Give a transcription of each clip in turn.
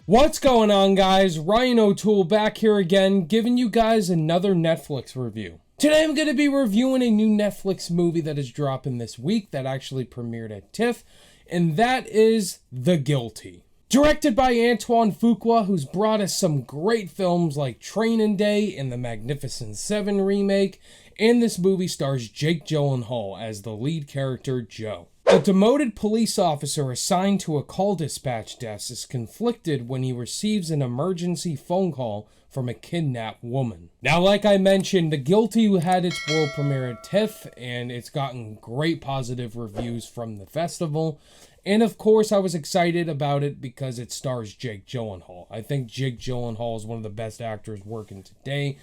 What's going on, guys? Ryan O'Toole back here again, giving you guys another Netflix review. Today I'm going to be reviewing a new Netflix movie that is dropping this week that actually premiered at TIFF, and that is The Guilty. Directed by Antoine Fuqua, who's brought us some great films like Training Day and the Magnificent Seven remake, and this movie stars Jake Gyllenhaal as the lead character, Joe. A demoted police officer assigned to a call dispatch desk is conflicted when he receives an emergency phone call from a kidnapped woman. Now, like I mentioned, The Guilty had its world premiere at TIFF, and it's gotten great positive reviews from the festival. And of course, I was excited about it because it stars Jake Gyllenhaal. I think Jake Gyllenhaal is one of the best actors working today.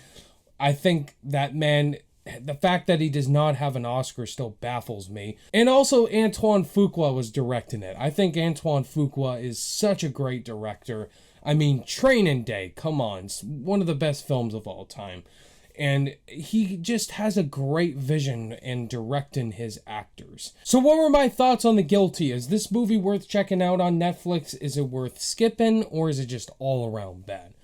I think that man... the fact that he does not have an Oscar still baffles me. And also, Antoine Fuqua was directing it. I think Antoine Fuqua is such a great director. I mean, Training Day, come on. It's one of the best films of all time. And he just has a great vision in directing his actors. So what were my thoughts on The Guilty? Is this movie worth checking out on Netflix? Is it worth skipping? Or is it just all around bad?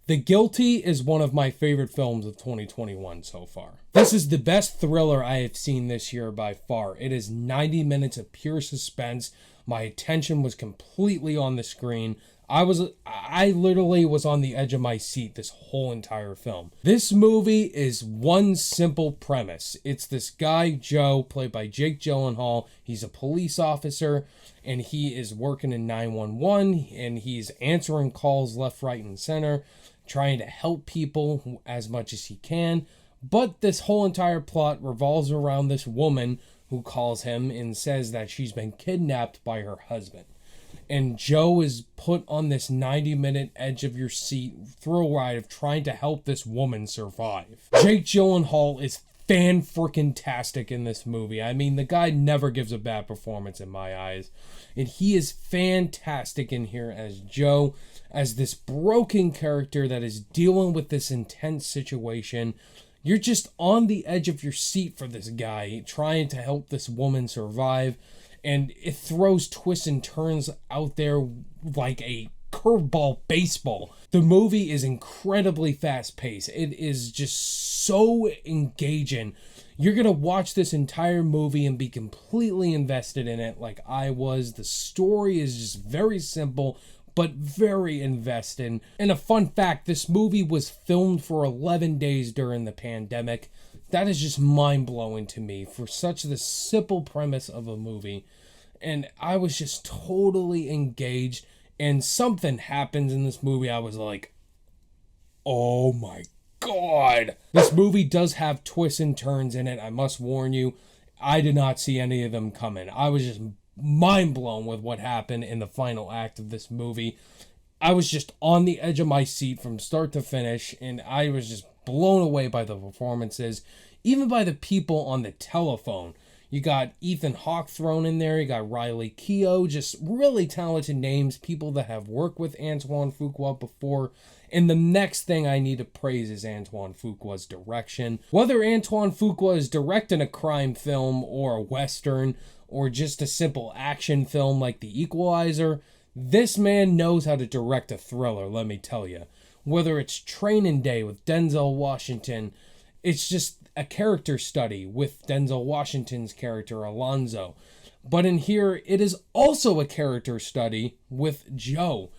The Guilty is one of my favorite films of 2021 so far. This is the best thriller I have seen this year by far. It is 90 minutes of pure suspense. My attention was completely on the screen. I literally was on the edge of my seat this whole entire film. This movie is one simple premise. It's this guy, Joe, played by Jake Gyllenhaal. He's a police officer, and he is working in 911, and he's answering calls left, right, and center, trying to help people as much as he can. But this whole entire plot revolves around this woman who calls him and says that she's been kidnapped by her husband. And Joe is put on this 90-minute edge of your seat thrill ride of trying to help this woman survive. Jake Gyllenhaal is fan-freaking-tastic in this movie. I mean, the guy never gives a bad performance in my eyes. And he is fantastic in here as Joe, as this broken character that is dealing with this intense situation. You're just on the edge of your seat for this guy, trying to help this woman survive. And it throws twists and turns out there like a curveball baseball. The movie is incredibly fast-paced. It is just so engaging. You're going to watch this entire movie and be completely invested in it like I was. The story is just very simple, but very invested. And a fun fact, this movie was filmed for 11 days during the pandemic. That is just mind-blowing to me for such the simple premise of a movie. And I was just totally engaged. And something happens in this movie. I was like, oh my God. This movie does have twists and turns in it. I must warn you, I did not see any of them coming. I was just mind blown with what happened in the final act of this movie. I was just on the edge of my seat from start to finish, and I was just blown away by the performances, even by the people on the telephone. You got Ethan Hawke thrown in there, you got Riley Keough, just really talented names, people that have worked with Antoine Fuqua before. And the next thing I need to praise is Antoine Fuqua's direction. Whether Antoine Fuqua is directing a crime film or a western or just a simple action film like The Equalizer, this man knows how to direct a thriller, let me tell you. Whether it's Training Day with Denzel Washington, it's just a character study with Denzel Washington's character, Alonzo. But in here, it is also a character study with Joe,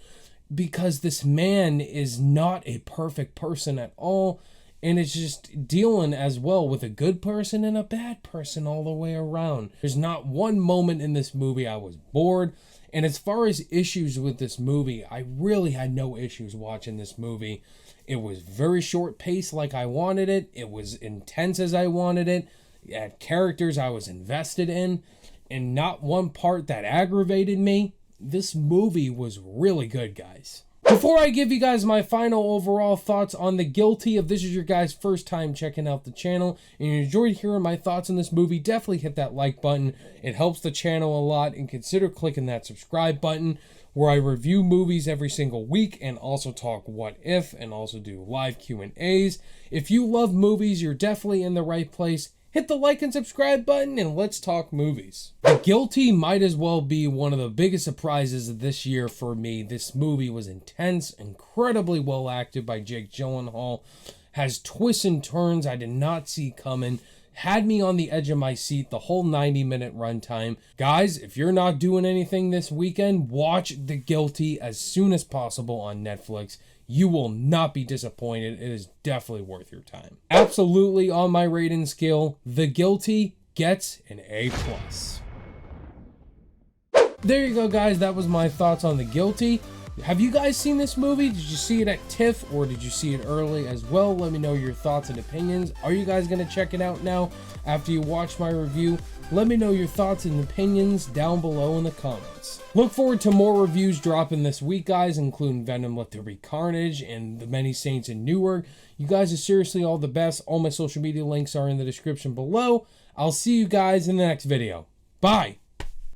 because this man is not a perfect person at all, and it's just dealing as well with a good person and a bad person all the way around. There's not one moment in this movie I was bored. And as far as issues with this movie, I really had no issues watching this movie. It was very short paced like I wanted it. It was intense as I wanted it. It had characters I was invested in, and not one part that aggravated me. This movie was really good, guys. Before I give you guys my final overall thoughts on The Guilty, if this is your guys' first time checking out the channel and you enjoyed hearing my thoughts on this movie, definitely hit that like button. It helps the channel a lot, and consider clicking that subscribe button where I review movies every single week and also talk what if and also do live Q&As. If you love movies, you're definitely in the right place. hit the like and subscribe button, and let's talk movies. The Guilty might as well be one of the biggest surprises of this year for me. This movie was intense, incredibly well acted by Jake Gyllenhaal, has twists and turns I did not see coming, had me on the edge of my seat the whole 90-minute runtime. Guys, if you're not doing anything this weekend, watch The Guilty as soon as possible on Netflix. You will not be disappointed. It is definitely worth your time. Absolutely on my rating scale, The Guilty gets an A+. There you go, guys. That was my thoughts on The Guilty. Have you guys seen this movie? Did you see it at TIFF or did you see it early as well? Let me know your thoughts and opinions. Are you guys going to check it out now after you watch my review? Let me know your thoughts and opinions down below in the comments. Look forward to more reviews dropping this week, guys, including Venom Let There Be Carnage and The Many Saints in Newark. You guys are seriously all the best. All my social media links are in the description below. I'll see you guys in the next video. Bye!